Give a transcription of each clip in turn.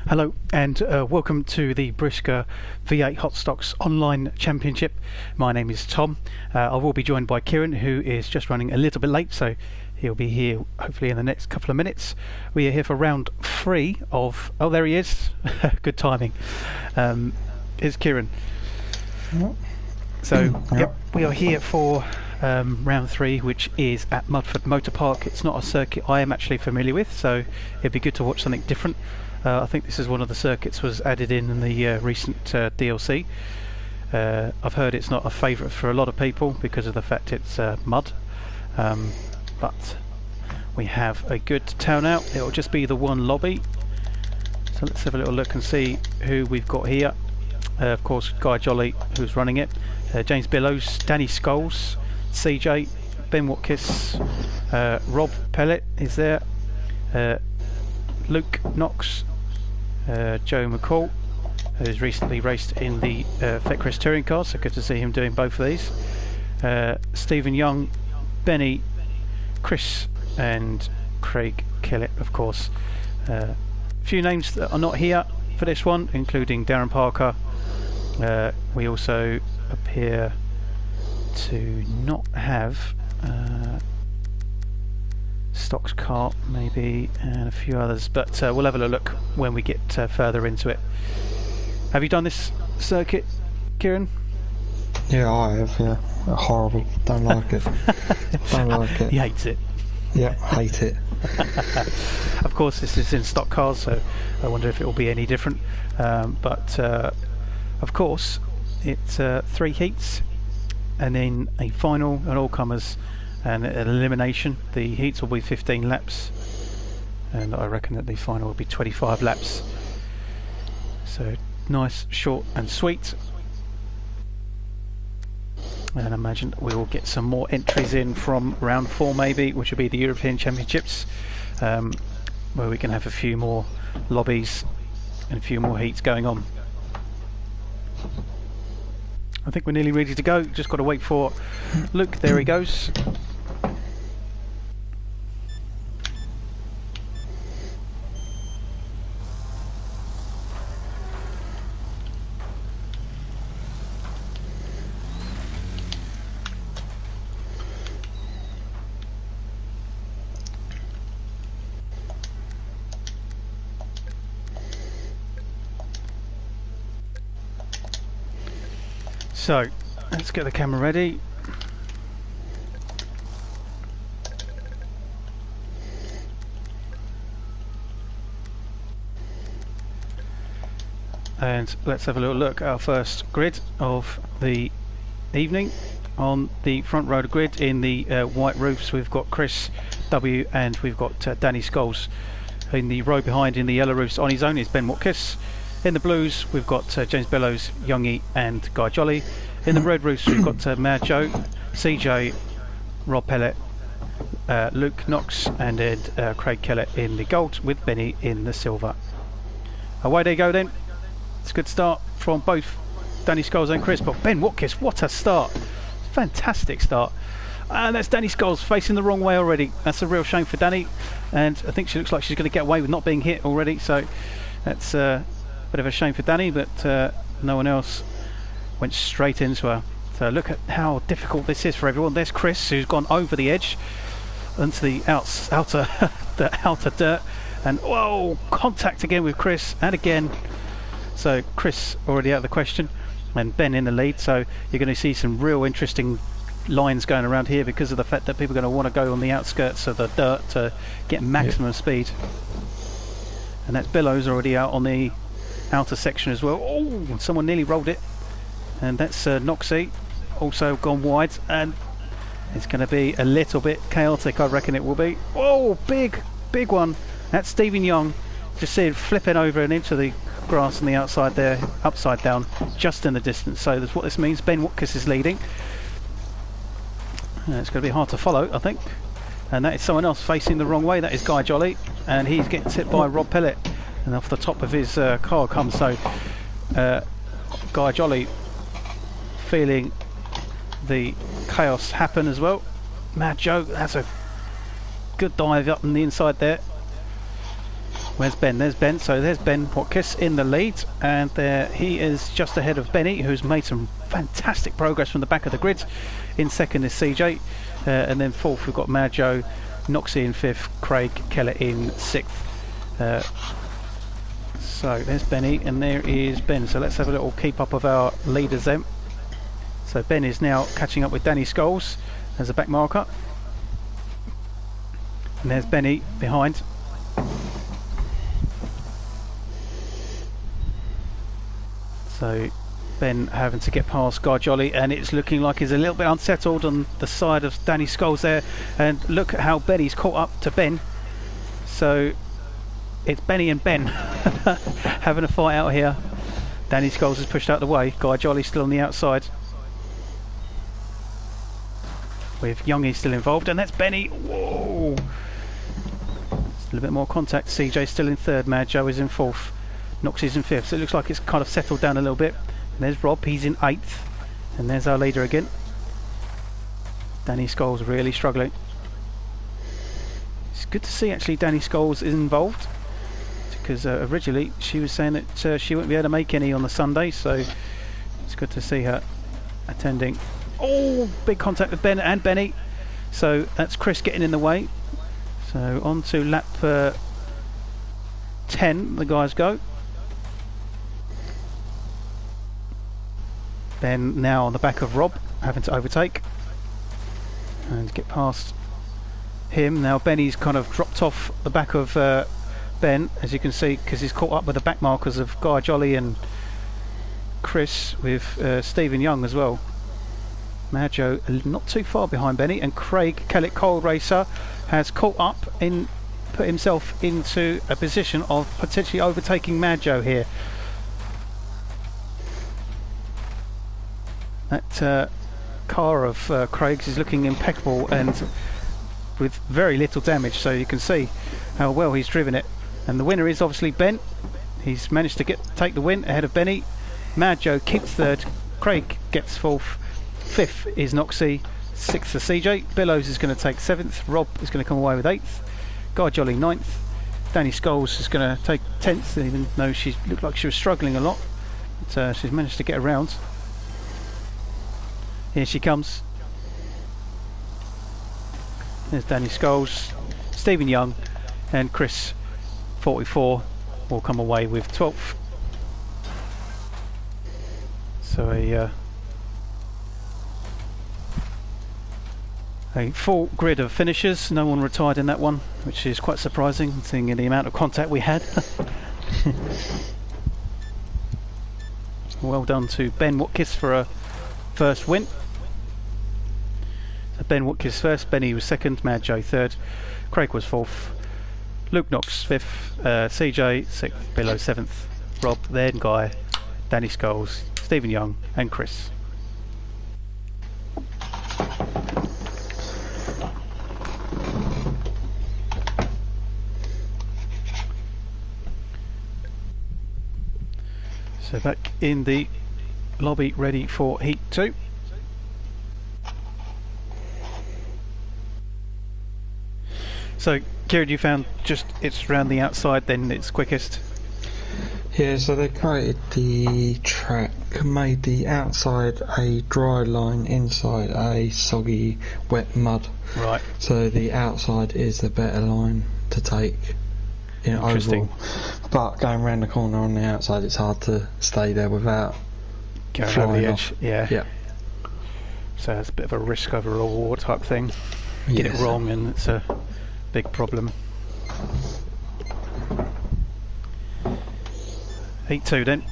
Hello and welcome to the BriSCA V8 Hotstox Online Championship. My name is Tom. I will be joined by Kieran, who is just running a little bit late, so he'll be here hopefully in the next couple of minutes. We are here for round 3 of... Oh, there he is. Good timing. Here's Kieran. So, yep, we are here for round 3, which is at Mudford Motor Park. It's not a circuit I am actually familiar with, so it'd be good to watch something different. I think this is one of the circuits was added in the recent DLC. I've heard it's not a favourite for a lot of people because of the fact it's mud, but we have a good turnout. It'll just be the one lobby, so let's have a little look and see who we've got here. Of course, Guy Jolly, who's running it, James Billows, Danny Scholes, CJ, Ben Watkins, Rob Pellet is there, Luke Knox, Joe McCall, who's recently raced in the Fetcris Touring Car, so good to see him doing both of these, Stephen Young, Benny, Chris and Craig Kellett, of course. A few names that are not here for this one, including Darren Parker. We also appear to not have Stocks Kart maybe, and a few others, but we'll have a look when we get further into it. Have you done this circuit, Kieran? Yeah, I have, yeah. Horrible. Don't like it. Don't like it. He hates it. Yeah, hate it. Of course, this is in stock cars, so I wonder if it will be any different. But of course, it's 3 heats, and then a final, and all comers, and an elimination. The heats will be 15 laps, and I reckon that the final will be 25 laps. So nice, short and sweet. And I imagine we will get some more entries in from round 4 maybe, which will be the European Championships, where we can have a few more lobbies and a few more heats going on. I think we're nearly ready to go, just got to wait for Luke. There he goes. So, let's get the camera ready. And let's have a little look at our first grid of the evening. On the front row of the grid in the white roofs, we've got Chris W and we've got Danny Scholes. In the row behind in the yellow roofs on his own is Ben Watkins. In the blues we've got James Billows, Youngie and Guy Jolly. In the red roofs we've got Mad Joe, CJ, Rob Pellet, Luke Knox and Craig Kellett in the gold, with Benny in the silver. Away they go then. It's a good start from both Danny Scholes and Chris, but Ben Watkins, what a start. Fantastic start. And that's Danny Scholes facing the wrong way already. That's a real shame for Danny, and I think she looks like she's going to get away with not being hit already, so that's a bit of a shame for Danny, but no one else went straight into her. So look at how difficult this is for everyone. There's Chris, who's gone over the edge into the outer the outer dirt, and whoa, contact again with Chris, and again. So Chris already out of the question, and Ben in the lead, so you're going to see some real interesting lines going around here because of the fact that people are going to want to go on the outskirts of the dirt to get maximum speed. And that's Billows already out on the outer section as well. Oh, someone nearly rolled it, and that's Noxie also gone wide, and it's going to be a little bit chaotic, I reckon it will be. Oh, big one. That's Stephen Young, just see it flipping over and into the grass on the outside there, upside down, just in the distance. So that's what this means. Ben Watkins is leading. It's going to be hard to follow, I think. And that is someone else facing the wrong way. That is Guy Jolly, and he's getting hit by Rob Pellet, and off the top of his car comes Guy Jolly, feeling the chaos happen as well. Mad Joe, that's a good dive up on the inside there. Where's Ben? There's Ben. So there's Ben Watkis in the lead, and there he is just ahead of Benny, who's made some fantastic progress from the back of the grid. In second is CJ, and then fourth we've got Mad Joe, Noxie in fifth, Craig Keller in sixth. So there's Benny, and there is Ben. So let's have a little keep up of our leaders then. So Ben is now catching up with Danny Scholes as a back marker, and there's Benny behind. So Ben having to get past Guy Jolly, and it's looking like he's a little bit unsettled on the side of Danny Scholes there, and look at how Benny's caught up to Ben. So it's Benny and Ben having a fight out here. Danny Scholes is pushed out of the way, Guy Jolly still on the outside with Youngie still involved, and that's Benny. Whoa, still a bit more contact. CJ still in third, Mad Joe is in fourth, Noxie's in fifth, so it looks like it's kind of settled down a little bit. And there's Rob, he's in eighth, and there's our leader again. Danny Scholes really struggling. It's good to see actually Danny Scholes is involved, because originally she was saying that she wouldn't be able to make any on the Sunday, so it's good to see her attending. Oh, big contact with Ben and Benny, so that's Chris getting in the way. So on to lap 10 the guys go. Ben now on the back of Rob, having to overtake and get past him. Now Benny's kind of dropped off the back of Ben, as you can see, because he's caught up with the back markers of Guy Jolly and Chris, with Stephen Young as well. Mad Joe not too far behind Benny, and Craig Kellett, Cold Racer, has caught up in, put himself into a position of potentially overtaking Mad Joe here. That car of Craig's is looking impeccable and with very little damage, so you can see how well he's driven it. And the winner is obviously Ben. He's managed to take the win ahead of Benny. Mad Joe keeps third, Craig gets fourth, fifth is Noxie, sixth is CJ, Billows is going to take seventh, Rob is going to come away with eighth, Guy Jolly ninth, Danny Scholes is going to take 10th, even though she looked like she was struggling a lot, but she's managed to get around. Here she comes. There's Danny Scholes, Stephen Young and Chris 44 will come away with 12th. So a full grid of finishers, no one retired in that one, which is quite surprising seeing the amount of contact we had. Well done to Ben Watkis for a first win. So Ben Watkis first, Benny was second, Mad Joe third, Craig was fourth, Luke Knox fifth, CJ sixth, Below seventh, Rob, then Guy, Danny Scholes, Stephen Young and Chris. So back in the lobby ready for heat 2. So Kieran, you found just it's around the outside then it's quickest? Yeah, so they created the track, made the outside a dry line, inside a soggy wet mud. Right. So the outside is the better line to take in overall. But going around the corner on the outside, it's hard to stay there without going over the edge. Off. Yeah. So it's a bit of a risk over reward type thing. Get it wrong and it's a big problem. Heat 2 then.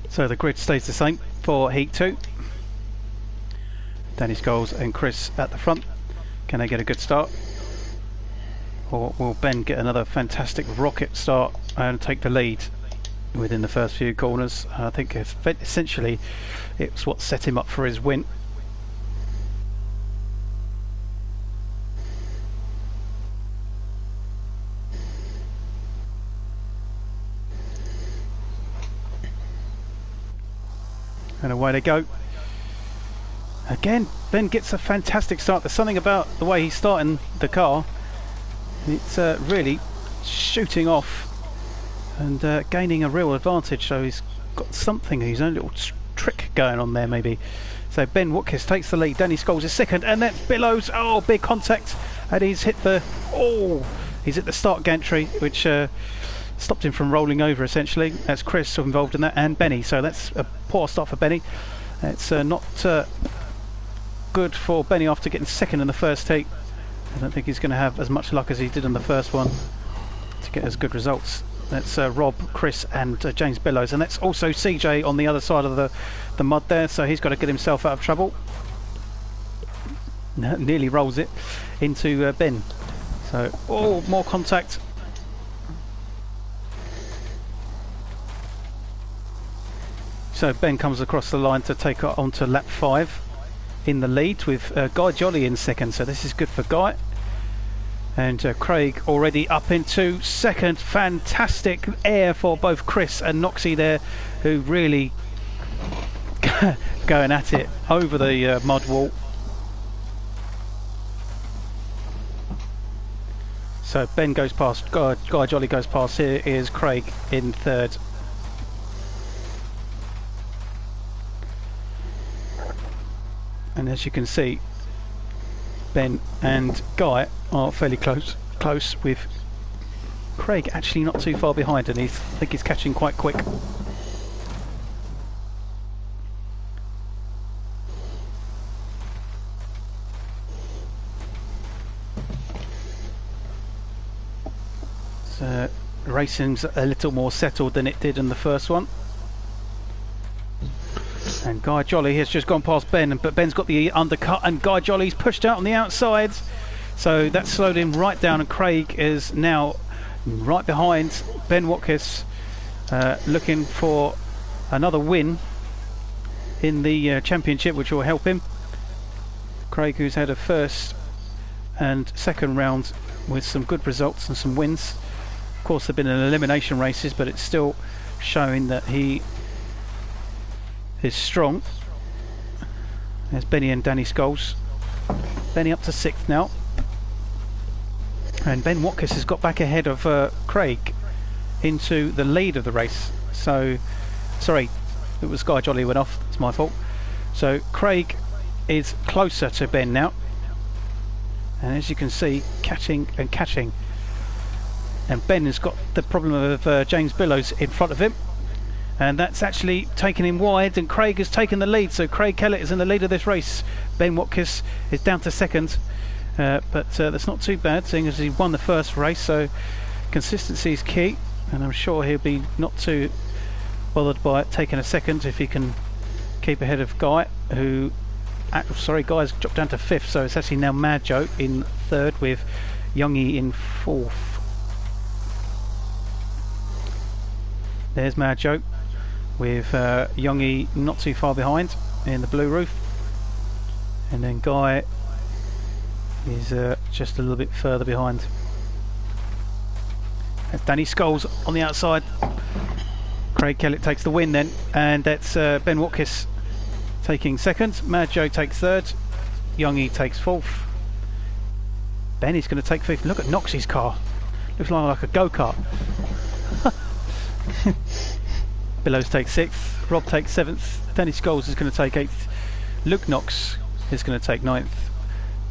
So the grid stays the same for Heat 2. Danny Scholes and Chris at the front. Can they get a good start? or will Ben get another fantastic rocket start and take the lead within the first few corners? I think essentially it's what set him up for his win. And away they go. Again, Ben gets a fantastic start. There's something about the way he's starting the car. It's really shooting off and gaining a real advantage. So he's got something, his own little trick going on there maybe. So Ben Woodkiss takes the lead. Danny Scholes is second, and then Billows. Oh, big contact, and he's hit the. Oh, he's at the start gantry, which stopped him from rolling over. Essentially, that's Chris involved in that, and Benny. So that's a poor start for Benny. It's not good for Benny after getting second in the first heat. I don't think he's going to have as much luck as he did in the first one to get as good results. That's Rob, Chris and James Billows, and that's also CJ on the other side of the mud there, so he's got to get himself out of trouble. Nearly rolls it into Ben. So, oh, more contact. So Ben comes across the line to take it onto lap 5 in the lead with Guy Jolly in second, so this is good for Guy. And Craig already up into second. Fantastic air for both Chris and Noxie there, who really going at it over the mud wall. So Ben goes past, Guy Jolly goes past. Here is Craig in third. And as you can see, Ben and Guy are fairly close with Craig actually not too far behind, and I think he's catching quite quick. So racing's a little more settled than it did in the first one. And Guy Jolly has just gone past Ben, but Ben's got the undercut, and Guy Jolly's pushed out on the outside. So that slowed him right down, and Craig is now right behind Ben Woodkiss, looking for another win in the championship, which will help him. Craig, who's had a first and second round with some good results and some wins. Of course, there have been elimination races, but it's still showing that he is strong. There's Benny and Danny Scholes. Benny up to 6th now, and Ben Woodkiss has got back ahead of Craig into the lead of the race. So sorry, it was Guy Jolly who went off, it's my fault. So Craig is closer to Ben now, and as you can see, catching, and Ben has got the problem of James Billows in front of him, and that's actually taken him wide, and Craig has taken the lead. So Craig Kellett is in the lead of this race. Ben Woodkiss is down to second, but that's not too bad, seeing as he won the first race. So consistency is key, and I'm sure he'll be not too bothered by taking a second if he can keep ahead of Guy, who Guy's dropped down to 5th, so it's actually now Mad Joe in 3rd with Youngie in 4th. There's Mad Joe with Youngie not too far behind in the blue roof, and then Guy is just a little bit further behind. That's Danny Scholes on the outside. Craig Kellett takes the win then, and that's Ben Woodkiss taking 2nd. Mad Joe takes 3rd. Youngie takes 4th. Benny's going to take 5th. Look at Noxie's car. Looks like a go-kart. Billows takes 6th, Rob takes 7th, Danny Scholes is going to take 8th, Luke Knox is going to take 9th,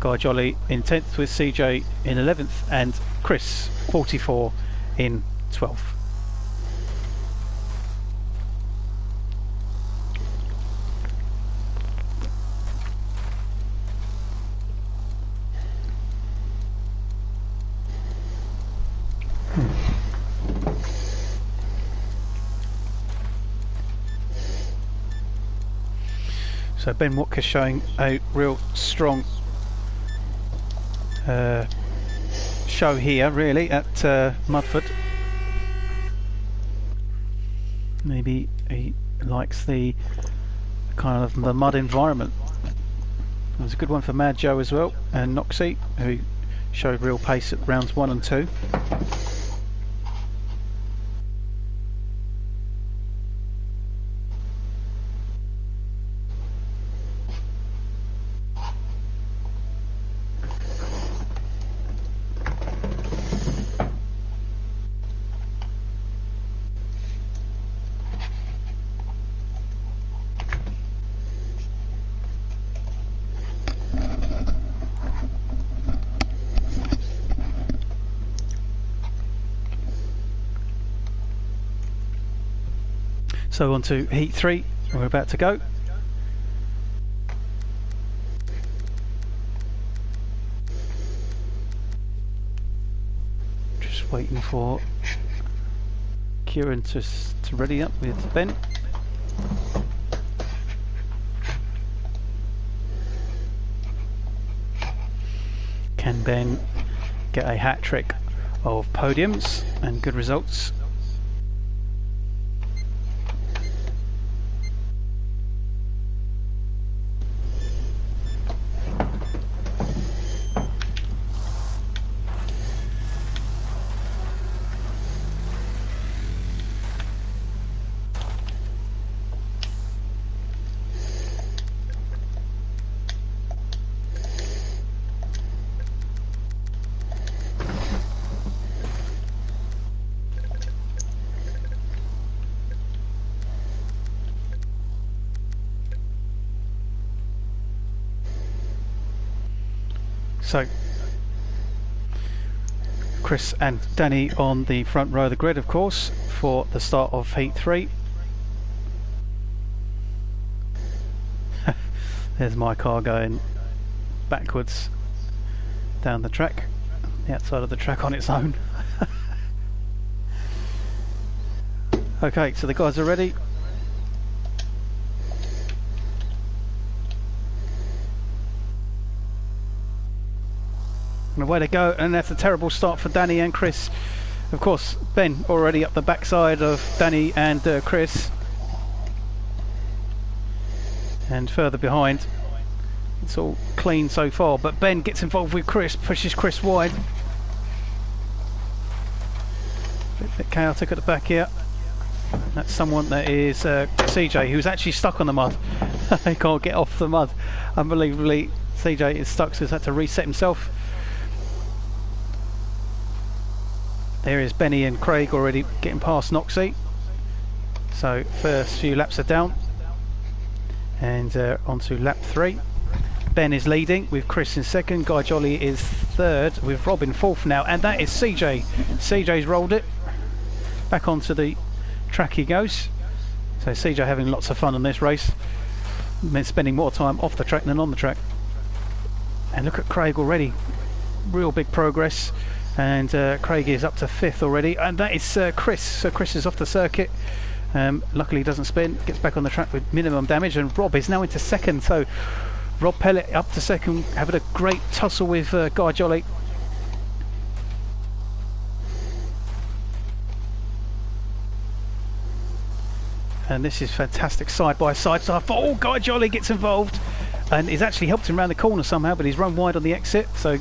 Guy Jolly in 10th with CJ in 11th, and Chris 44 in 12th. So Ben Woodkiss showing a real strong show here really at Mudford. Maybe he likes the kind of the mud environment. It was a good one for Mad Joe as well, and Noxie, who showed real pace at rounds 1 and 2. So on to heat 3, we're about to go. Just waiting for Kieran to ready up with Ben. Can Ben get a hat trick of podiums and good results? So Chris and Danny on the front row of the grid, of course, for the start of heat 3. There's my car going backwards down the track, the outside of the track on its own. Okay, so the guys are ready. And away they go, and that's a terrible start for Danny and Chris. Of course, Ben already up the backside of Danny and Chris. And further behind, it's all clean so far, but Ben gets involved with Chris, pushes Chris wide. Bit chaotic at the back here. That's someone that is CJ, who's actually stuck on the mud. He can't get off the mud. Unbelievably, CJ is stuck, so he's had to reset himself. There is Benny and Craig already getting past Noxie. So first few laps are down, and on to lap 3. Ben is leading with Chris in second. Guy Jolly is third with Rob in fourth now, and that is CJ. CJ's rolled it. Back onto the track he goes. So CJ having lots of fun on this race, spending more time off the track than on the track. And look at Craig already, real big progress. And Craig is up to 5th already, and that is Chris. So Chris is off the circuit. Luckily he doesn't spin, gets back on the track with minimum damage, and Rob is now into 2nd. So Rob Pellet up to 2nd, having a great tussle with Guy Jolly. And this is fantastic side by side. So oh, Guy Jolly gets involved, and he's actually helped him around the corner somehow, but he's run wide on the exit. So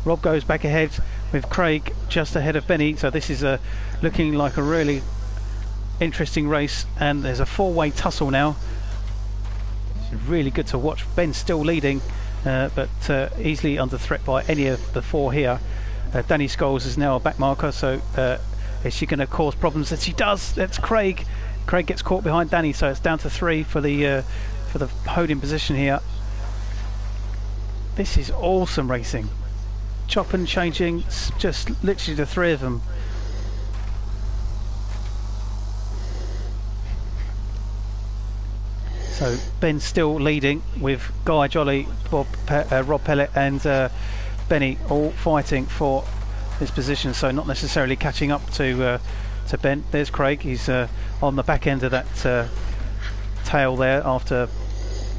Rob goes back ahead with Craig just ahead of Benny. So this is looking like a really interesting race, and there's a 4-way tussle now. It's really good to watch. Ben's still leading, but easily under threat by any of the 4 here. Danny Scholes is now a back marker, so is she going to cause problems? That she does. That's Craig. Craig gets caught behind Danny, so it's down to 3 for the podium position here. This is awesome racing. Chop and changing, just literally the 3 of them. So Ben's still leading with Guy Jolly, Rob Pellet and Benny all fighting for his position, so not necessarily catching up to Ben. There's Craig, he's on the back end of that tail there after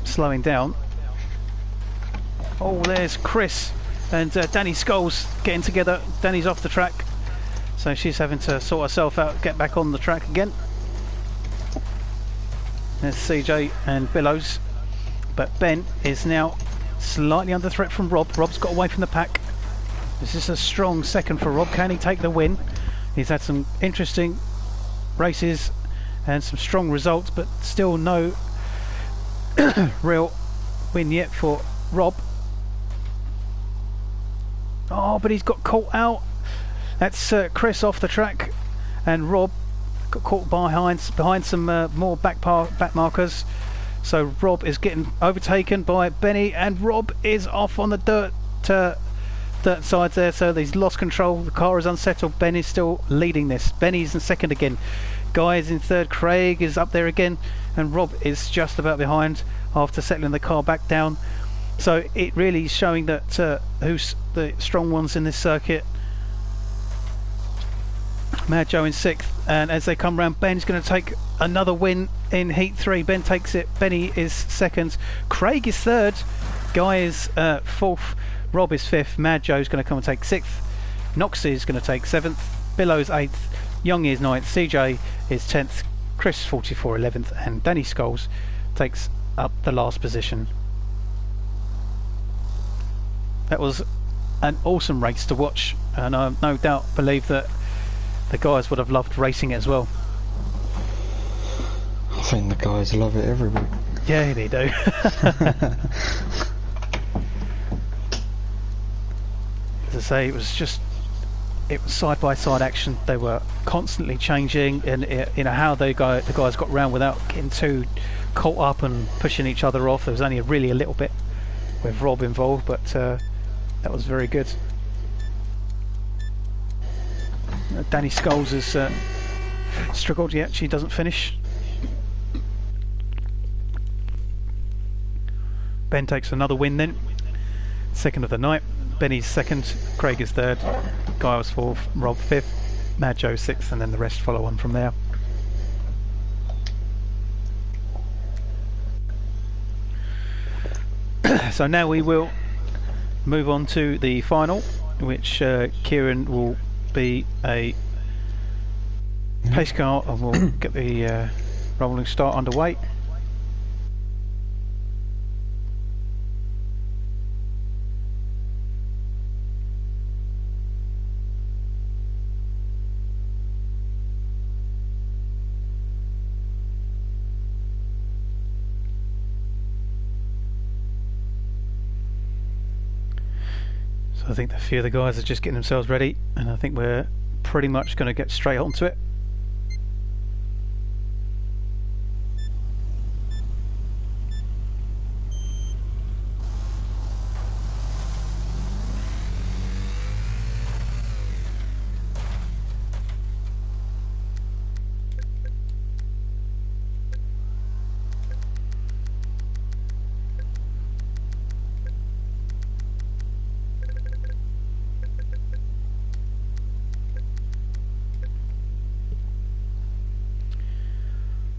slowing down. Oh, there's Chris. and Danny Scholes getting together. Danny's off the track, so she's having to sort herself out, get back on the track again. There's CJ and Billows, but Ben is now slightly under threat from Rob. Rob's got away from the pack. This is a strong second for Rob. Can he take the win? He's had some interesting races and some strong results, but still no real win yet for Rob. Oh, but he's got caught out. That's Chris off the track, and Rob got caught behind some more back markers. So Rob is getting overtaken by Benny, and Rob is off on the dirt side there. So he's lost control. The car is unsettled. Ben is still leading this. Benny's in second again. Guy is in third. Craig is up there again, and Rob is just about behind after settling the car back down. So it really is showing that who's the strong ones in this circuit. Mad Joe in sixth, and as they come round, Ben's going to take another win in Heat 3. Ben takes it. Benny is second. Craig is third. Guy is fourth. Rob is fifth. Mad Joe's going to come and take sixth. Knox is going to take seventh. Billows eighth. Young is ninth. CJ is 10th. Chris 44 11th, and Danny Scholes takes up the last position. That was an awesome race to watch, and I no doubt believe that the guys would have loved racing it as well. I think the guys love it every week. Yeah, they do. As I say, it was side by side action. They were constantly changing, and how the guys got round without getting too caught up and pushing each other off. There was only really a little bit with Rob involved, but that was very good. Danny Scholes has struggled. He actually doesn't finish. Ben takes another win then. Second of the night. Benny's second. Craig is third. Guy was fourth. Rob fifth. Mad Joe sixth, and then the rest follow on from there. So now we will move on to the final, which Kieran will be a pace car, and we'll get the rolling start underway. So I think a few of the guys are just getting themselves ready, and I think we're pretty much going to get straight onto it.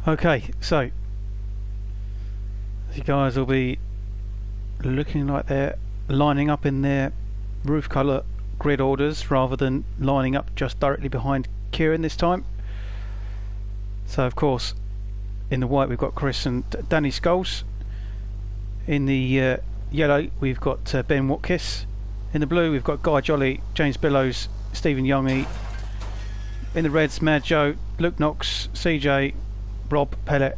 Okay, so the guys will be looking like they're lining up in their roof colour grid orders rather than lining up just directly behind Kieran this time. So of course in the white we've got Chris and Danny Scholes. In the yellow we've got Ben Watkis. In the blue we've got Guy Jolly, James Billows, Stephen Youngie. In the reds, Mad Joe, Luke Knox, CJ, Rob Pellet,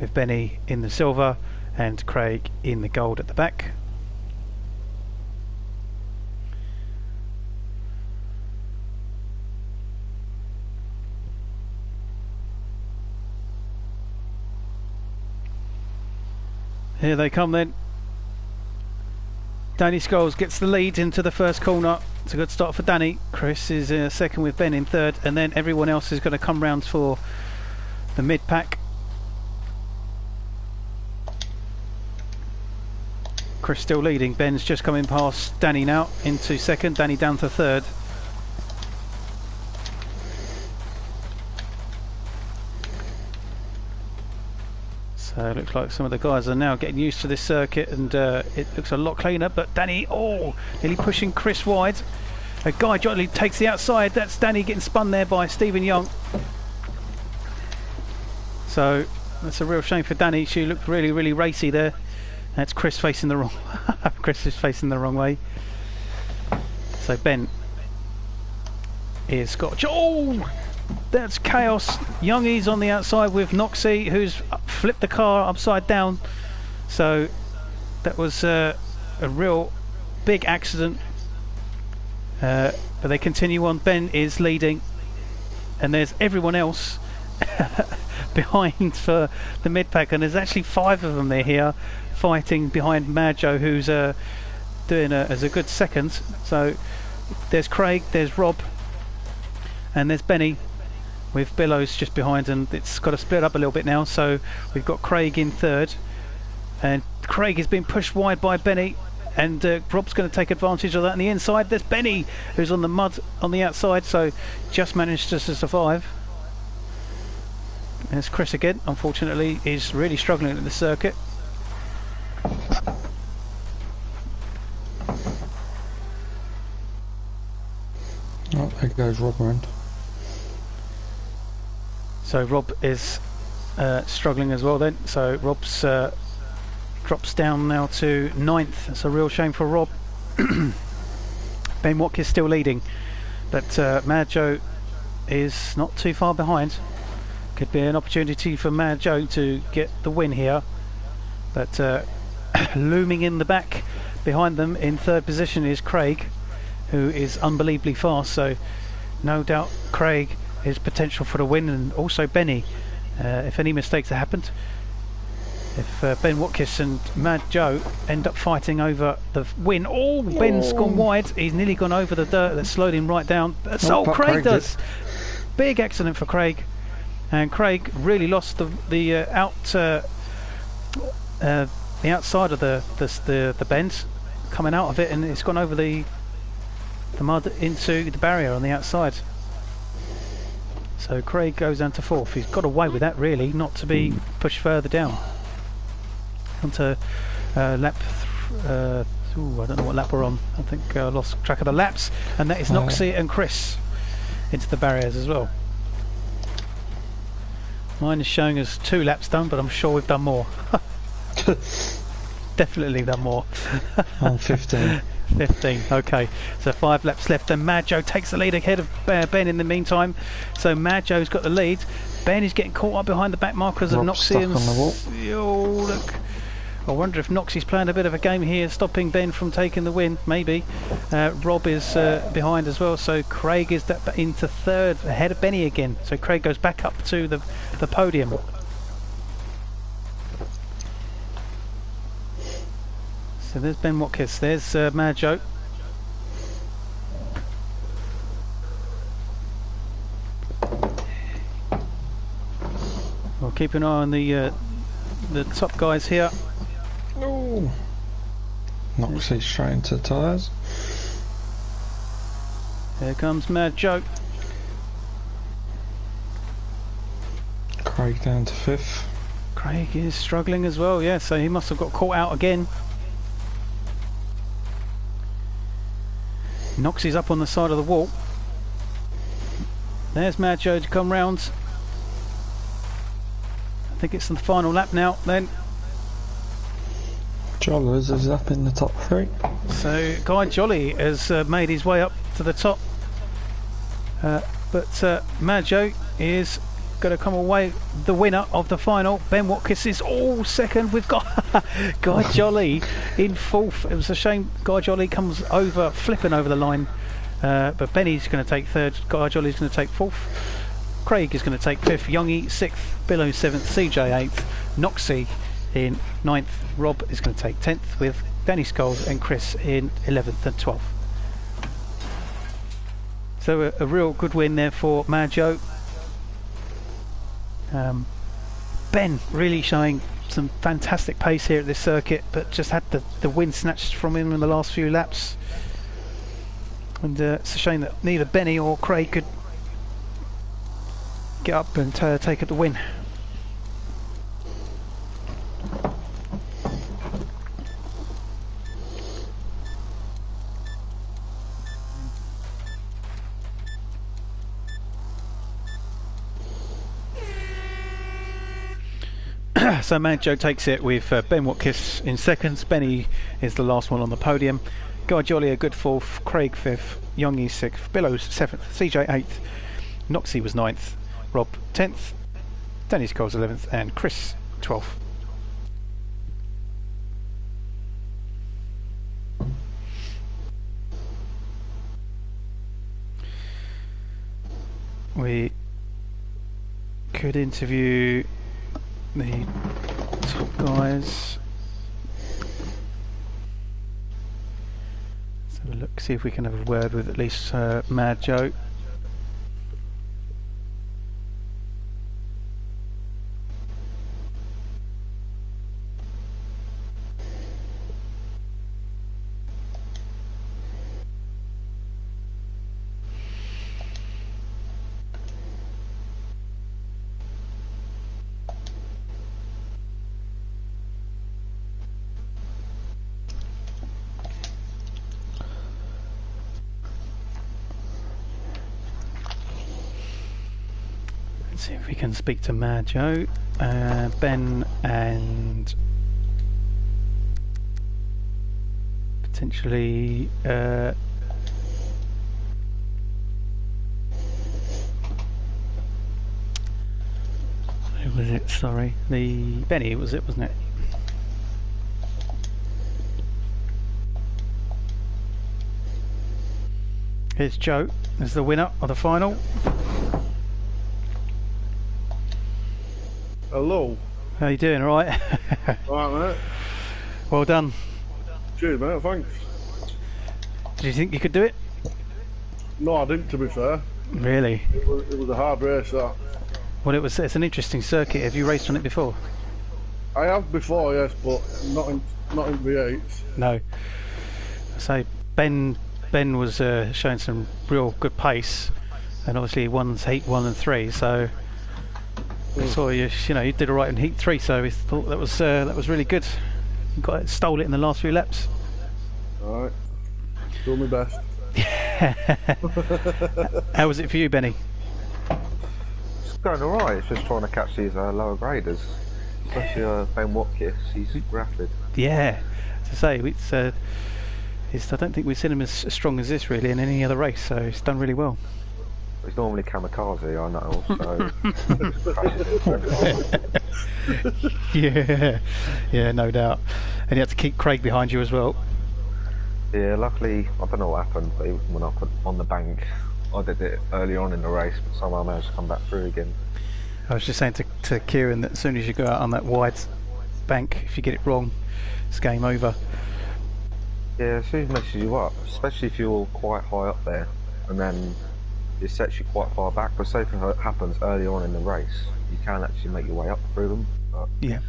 with Benny in the silver and Craig in the gold at the back. Here they come then. Danny Scholes gets the lead into the first corner. It's a good start for Danny. Chris is second with Ben in third, and then everyone else is going to come round for the mid pack. Chris still leading. Ben's just coming past Danny now into second. Danny down to third. So So it looks like some of the guys are now getting used to this circuit, and it looks a lot cleaner. But Danny, nearly pushing Chris wide. A Guy Jolly takes the outside. That's Danny getting spun there by Stephen Young. So that's a real shame for Danny. She looked really, really racy there. That's Chris facing the wrong. Chris is facing the wrong way. So Ben is got. That's chaos. Youngie's on the outside with Noxie, who's flipped the car upside down. So that was a real big accident. But they continue on. Ben is leading, and there's everyone else behind for the mid pack, and there's actually 5 of them. They're here fighting behind Majo, who's doing as a good second. So there's Craig, there's Rob, and there's Benny, with Billows just behind, and it's got to split up a little bit now. So we've got Craig in third, and Craig is being pushed wide by Benny, and Rob's going to take advantage of that on the inside. There's Benny, who's on the mud on the outside, so just managed to survive. There's Chris again, unfortunately, is really struggling at the circuit. Oh, there goes Rob around. So Rob is struggling as well then. So Rob's drops down now to 9th. That's a real shame for Rob. Ben Watkins still leading, but Mad Joe is not too far behind. Could be an opportunity for Mad Joe to get the win here, but looming in the back behind them in third position is Craig, who is unbelievably fast. So no doubt Craig is potential for the win, and also Benny, if any mistakes have happened. If Ben Watkins and Mad Joe end up fighting over the win. Ben's gone wide. He's nearly gone over the dirt that slowed him right down. Craig does. Big accident for Craig, and Craig really lost the outside of the bend, coming out of it, and it's gone over the mud into the barrier on the outside. So Craig goes down to 4th. He's got away with that, really, not to be pushed further down. Onto lap. I don't know what lap we're on. I think I lost track of the laps, and that is Noxie and Chris into the barriers as well. Mine is showing us 2 laps done, but I'm sure we've done more. Definitely done more. On 15. 15, okay, so 5 laps left, and Mad Joe takes the lead ahead of Ben in the meantime. So Mad Joe's got the lead. Ben is getting caught up behind the back markers of Noxie. Look, I wonder if Noxie's playing a bit of a game here, stopping Ben from taking the win. Maybe. Rob is behind as well, so Craig is into third ahead of Benny again. So Craig goes back up to the podium. So there's Ben Watkins, there's Mad Joe. We'll keep an eye on the top guys here. Oh, Noxie straight into the tyres. Here comes Mad Joe. Craig down to 5th. Craig is struggling as well, yeah, so he must have got caught out again. Noxie's up on the side of the wall. There's Mad Joe to come round. I think it's the final lap now then. Jollers is up in the top 3. So Guy Jolly has made his way up to the top. But Mad Joe is going to come away the winner of the final. Ben Watkins is all second. We've got Guy Jolly in 4th. It was a shame Guy Jolly comes over, flipping over the line. But Benny's going to take 3rd. Guy Jolly's going to take 4th. Craig is going to take 5th. Youngie 6th. Billow 7th. CJ 8th. Noxie in 9th. Rob is going to take 10th, with Danny Scholes and Chris in 11th and 12th. So a real good win there for Mad Joe. Ben really showing some fantastic pace here at this circuit, but just had the win snatched from him in the last few laps. And it's a shame that neither Benny or Craig could get up and take the win. So Mad Joe takes it with Ben Watkins in seconds. Benny is the last one on the podium. Guy Jolly a good fourth. Craig fifth. Youngie sixth. Billows seventh. CJ eighth. Noxie was ninth. Rob 10th. Danny Scholes 11th. And Chris 12th. We could interview the top guys. Let's have a look, see if we can have a word with at least Mad Joe. See if we can speak to Mad Joe, Ben, and potentially who was it? Sorry, the Benny was it, wasn't it? Here's Joe as the winner of the final. Hello. How you doing? All right? Alright, mate. Well done. Cheers, mate. Thanks. Did you think you could do it? No, I didn't, to be fair. Really? It was a hard race, that. Well, it's an interesting circuit. Have you raced on it before? I have before, yes, but not in V8s. No. So Ben was showing some real good pace, and obviously he won heat 1 and 3. So we saw you know you did all right in heat 3. So we thought that was really good. You stole it in the last few laps. All right. Do my best. How was it for you, Benny? It's going alright, it's just trying to catch these lower graders. Especially Ben Watkins, he's rapid. Yeah, to say I don't think we've seen him as strong as this really in any other race, so he's done really well. He's normally kamikaze, I know, so... yeah, no doubt. And you had to keep Craig behind you as well. Yeah, luckily, I don't know what happened, but when I put on the bank, I did it early on in the race, but somehow I managed to come back through again. I was just saying to Kieran that as soon as you go out on that wide bank, if you get it wrong, it's game over. Yeah, as soon as it messes you up, especially if you're quite high up there, and then it sets you quite far back. But say if it happens early on in the race, you can actually make your way up through them. But yeah.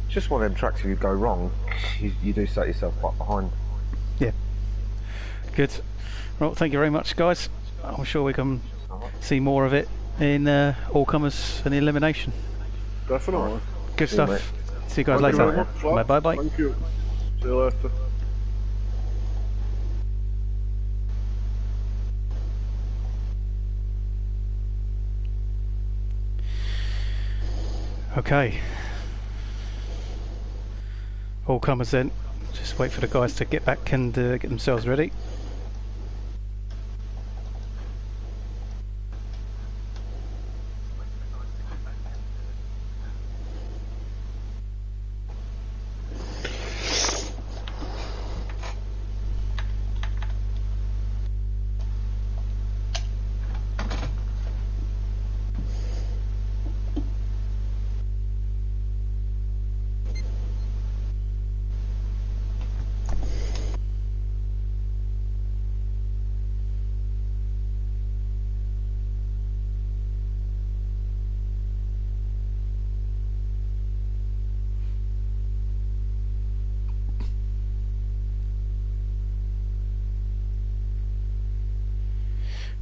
Just one of them tracks, if you go wrong, you do set yourself quite behind. Yeah. Good. Well, thank you very much, guys. I'm sure we can see more of it in all comers and elimination. Definitely. Good stuff. Mate. See you guys Thank you later. very much, Bye bye. Thank you. See you later. Okay. All comers then. Just wait for the guys to get back and get themselves ready.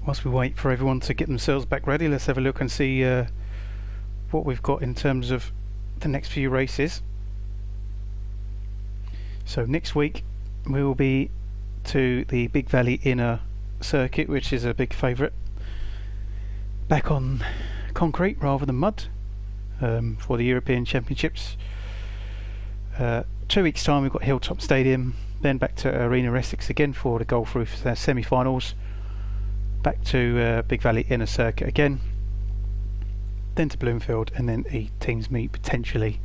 Whilst we wait for everyone to get themselves back ready, let's have a look and see what we've got in terms of the next few races. So next week we will be to the Big Valley Inner Circuit, which is a big favourite. Back on concrete rather than mud. for the European Championships. 2 weeks time we've got Hilltop Stadium, then back to Arena Essex again for the Golf Roof semi-finals, back to Big Valley Inner Circuit again, then to Bloomfield, and then a teams meet potentially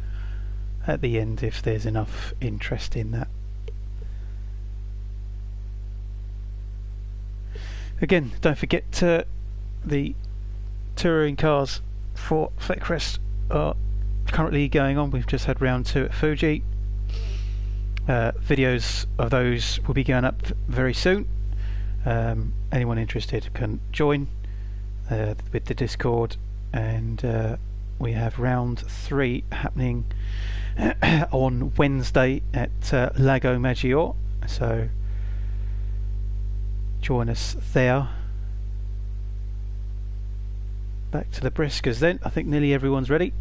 at the end if there's enough interest in that. Again, don't forget the touring cars for Fletcrest are currently going on. We've just had round 2 at Fuji. Videos of those will be going up very soon. Anyone interested can join with the Discord, and we have round 3 happening on Wednesday at Lago Maggiore, so join us there. Back to the BriSCAs then. I think nearly everyone's ready.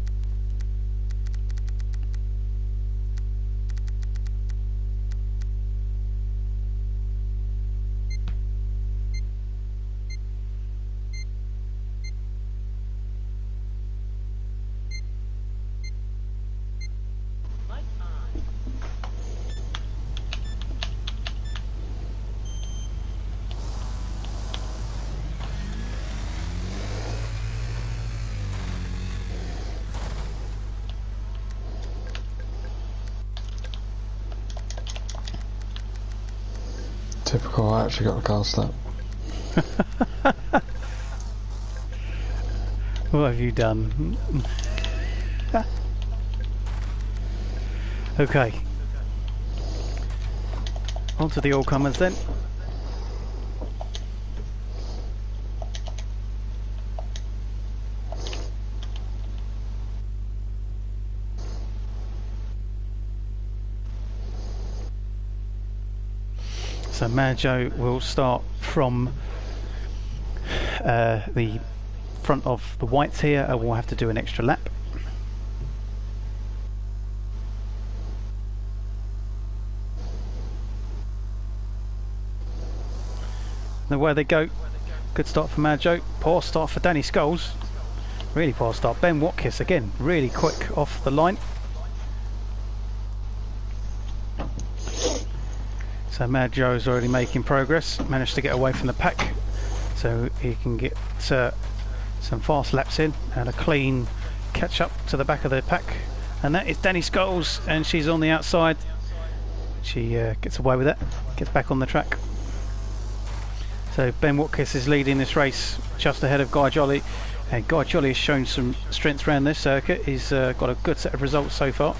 Typical, I actually got the car start. What have you done? Okay. On to the all-comers then. So Majo will start from the front of the whites here, and we'll have to do an extra lap. And away they go. Good start for Majo. Poor start for Danny Scholes. Really poor start. Ben Watkins again, really quick off the line. So Majo's already making progress, managed to get away from the pack, so he can get some fast laps in and a clean catch up to the back of the pack. And that is Danny Scholes, and she's on the outside. She gets away with that, gets back on the track. So Ben Watkins is leading this race just ahead of Guy Jolly, and Guy Jolly has shown some strength around this circuit. He's got a good set of results so far.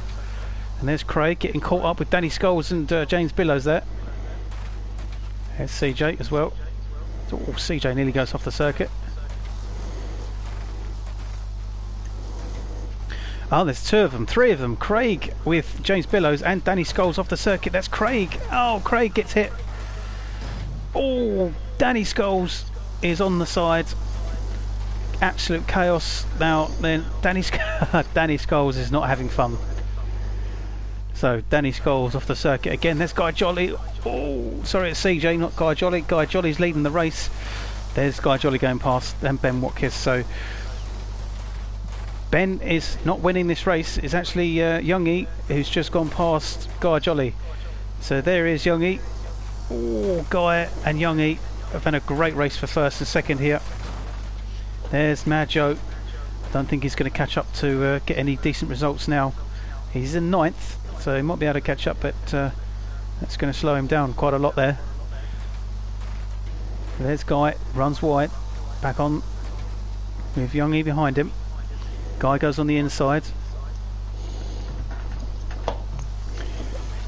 And there's Craig getting caught up with Danny Scholes and James Billows there. There's CJ as well. Oh, CJ nearly goes off the circuit. Oh, there's 2 of them, 3 of them. Craig with James Billows and Danny Scholes off the circuit. That's Craig. Oh, Craig gets hit. Oh, Danny Scholes is on the side. Absolute chaos. Now then, Danny Scholes is not having fun. So Danny Scholes off the circuit again. There's Guy Jolly. Oh, sorry, it's CJ, not Guy Jolly. Guy Jolly's leading the race. There's Guy Jolly going past, and Ben Watkins. So Ben is not winning this race. It's actually Youngie who's just gone past Guy Jolly. So there is Youngie. Oh, Guy and Youngie have had a great race for first and second here. There's Majo. Don't think he's going to catch up to get any decent results now. He's in 9th. So he might be able to catch up, but that's going to slow him down quite a lot there. There's Guy, runs wide, back on with Youngie behind him. Guy goes on the inside.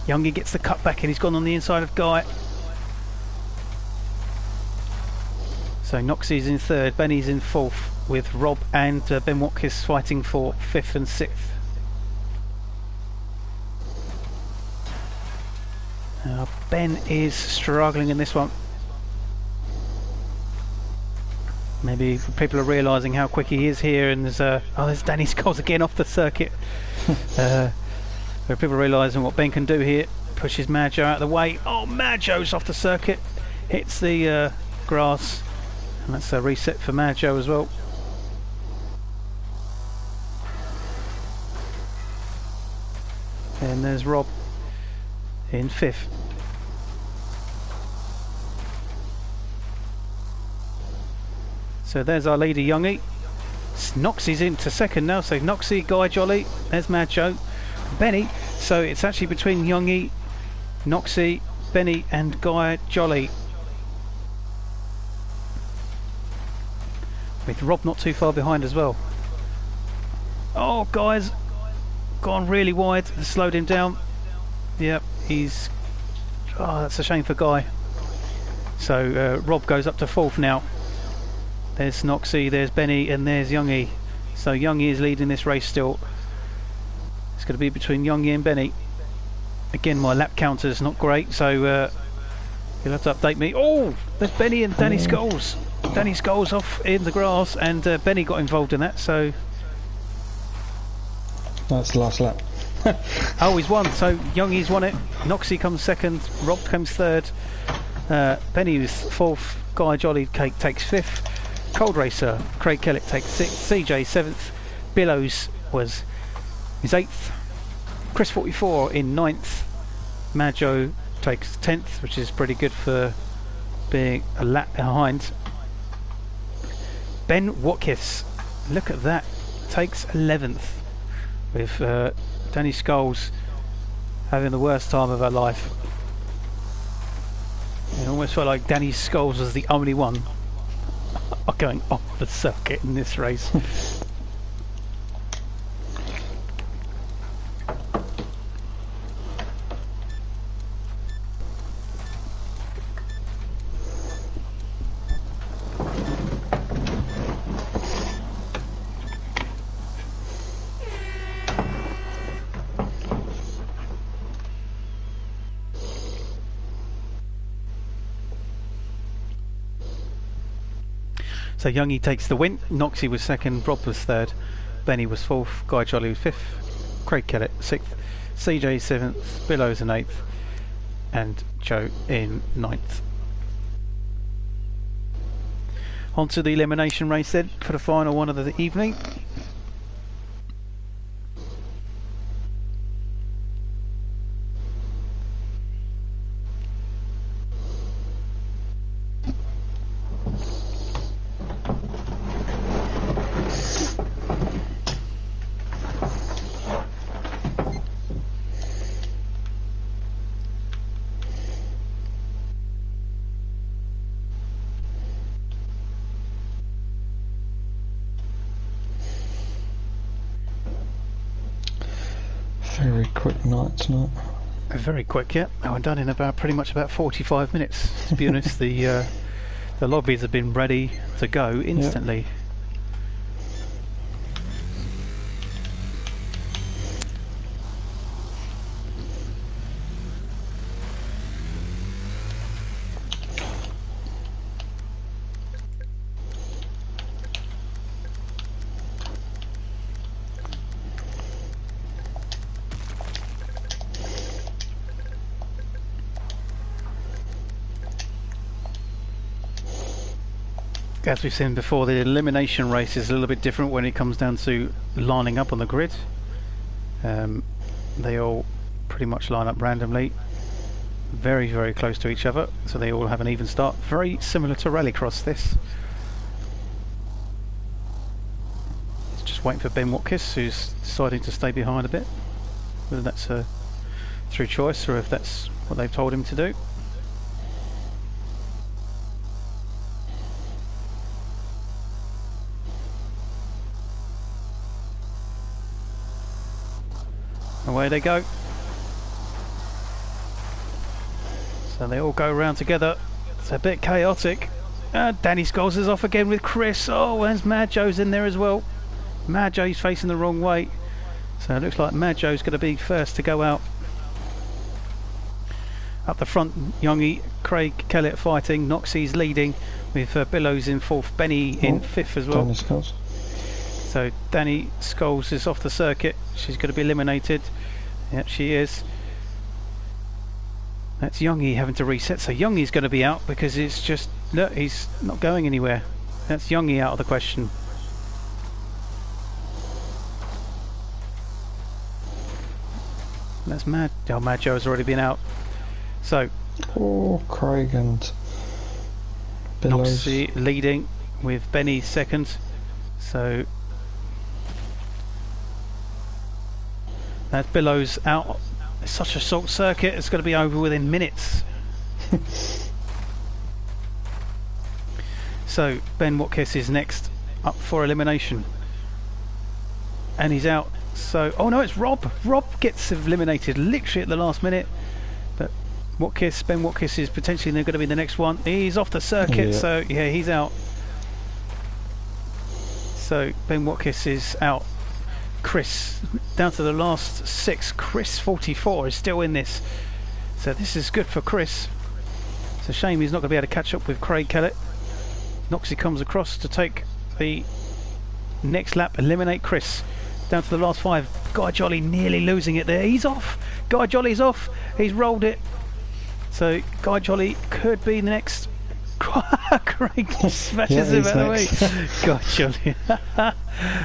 Youngie gets the cut back and he's gone on the inside of Guy. So Noxie's in 3rd, Benny's in 4th, with Rob and Ben Watkins fighting for 5th and 6th. Ben is struggling in this one. Maybe people are realising how quick he is here, and there's Danny Scholes again off the circuit. Where people are realising what Ben can do here. Pushes Majo out of the way. Oh, Majo's off the circuit. Hits the grass. And that's a reset for Majo as well. Then there's Rob in 5th. So there's our leader, Youngie. Noxie's into 2nd now, so Noxie, Guy Jolly, there's Mad Joe, Benny. So it's actually between Youngie, Noxie, Benny and Guy Jolly. With Rob not too far behind as well. Oh, Guy's gone really wide, slowed him down. Yep, he's... Oh, that's a shame for Guy. So Rob goes up to 4th now. There's Noxie, there's Benny and there's Youngie. So Youngie is leading this race still. It's going to be between Youngie and Benny. Again, my lap counter's not great, so you'll have to update me. Oh, there's Benny and Danny Scholes. Danny Scholes off in the grass, and Benny got involved in that, so... That's the last lap. Oh, he's won, so Youngie's won it. Noxie comes 2nd, Rob comes 3rd, Benny is 4th, Guy Jolly takes 5th, Cold Racer, Craig Kellett takes 6th, CJ 7th, Billows is 8th, Chris 44 in 9th, Majo takes 10th, which is pretty good for being a lap behind. Ben Watkis, look at that, takes 11th, with Danny Scholes having the worst time of her life. It almost felt like Danny Scholes was the only one going off the circuit in this race. So Youngie takes the win. Noxie was 2nd, Rob was 3rd, Benny was 4th, Guy Jolly was 5th, Craig Kellett 6th, CJ 7th, Billows in 8th, and Joe in 9th. On to the elimination race then for the final one of the evening. Very quick night tonight. Very quick, yeah. We're done in pretty much about 45 minutes. To be honest, the lobbies have been ready to go instantly. Yep. As we've seen before, the elimination race is a little bit different when it comes down to lining up on the grid. They all pretty much line up randomly, very, very close to each other, so they all have an even start. Very similar to Rallycross, this. Just waiting for Ben Watkis, who's deciding to stay behind a bit, whether that's through choice or if that's what they've told him to do. Away they go. So they all go around together. It's a bit chaotic. Danny Scholes is off again with Chris. Oh, and Mad Joe's in there as well. Mad Joe's facing the wrong way. So it looks like Mad Joe's going to be first to go out. Up the front, Youngie, Craig Kellett fighting. Noxie's leading with Billows in 4th, Benny in 5th as well. Danny Scholes. So Danny Scholes is off the circuit. She's going to be eliminated. Yep, she is. That's Youngie having to reset. So Youngie's going to be out because it's just... Look, he's not going anywhere. That's Youngie out of the question. That's Mad. Oh, Mad Joe's already been out. So Oh, Craig and Billows. Noxie leading with Benny second. So that's Billows out. It's such a short circuit. It's going to be over within minutes. So Ben Watkiss is next up for elimination, and he's out. So oh no, it's Rob. Rob gets eliminated literally at the last minute. But Ben Watkiss is potentially going to be the next one. He's off the circuit, Yeah. so yeah, he's out. So Ben Watkiss is out. Chris down to the last 6. Chris 44 is still in this, so this is good for Chris. It's a shame he's not going to be able to catch up with Craig Kellett. Noxie comes across to take the next lap, eliminate Chris. Down to the last 5. Guy Jolly nearly losing it there. He's off. Guy Jolly's off. He's rolled it. So Guy Jolly could be the next. Craig smashes him out of the way. Guy Jolly.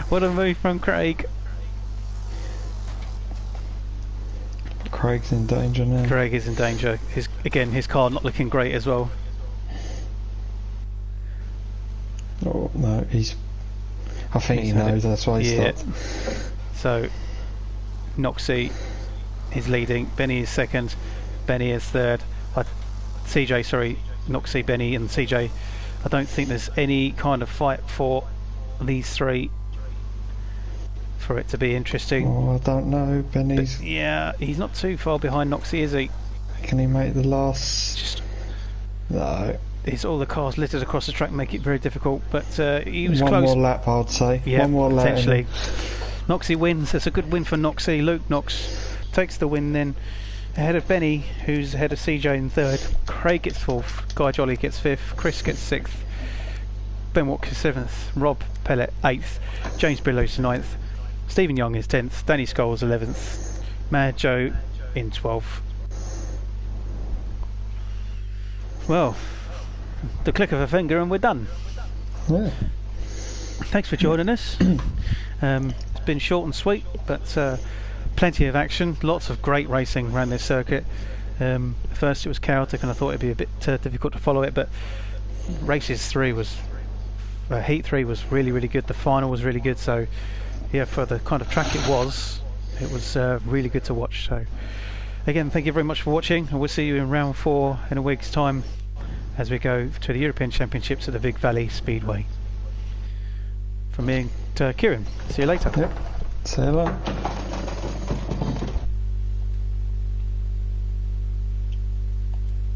What a move from Craig. Craig's in danger now. Craig is in danger. His car not looking great as well. Oh no, I think he He's had knows. it. That's why he Yeah. stopped. So Noxie is leading. Benny is second. Benny is third. CJ, sorry, Noxie, Benny, and CJ. I don't think there's any kind of fight for these three for it to be interesting. Oh, I don't know. Benny's. But yeah, he's not too far behind Noxie, is he? Can he make the last? Just No. it's all the cars littered across the track make it very difficult. But he was One close. more lap, I'd say. Yeah, One more lap. potentially. Noxie wins. It's a good win for Noxie. Luke Knox takes the win then, ahead of Benny, who's ahead of CJ in third. Craig gets fourth. Guy Jolly gets fifth. Chris gets sixth. Ben Watkiss seventh. Rob Pellet eighth. James Billows ninth. Stephen Young is 10th. Danny Scholes 11th. Mad Joe in 12th. Well, the click of a finger and we're done. Yeah. Thanks for joining us. It's been short and sweet, but plenty of action. Lots of great racing around this circuit. First it was chaotic and I thought it'd be a bit difficult to follow it, but heat 3 was really, really good. The final was really good, so yeah, for the kind of track it was really good to watch. So again, thank you very much for watching, and we'll see you in round 4 in a week's time as we go to the European Championships at the Big Valley Speedway. From me and Kieran, see you later. Yep. See you later.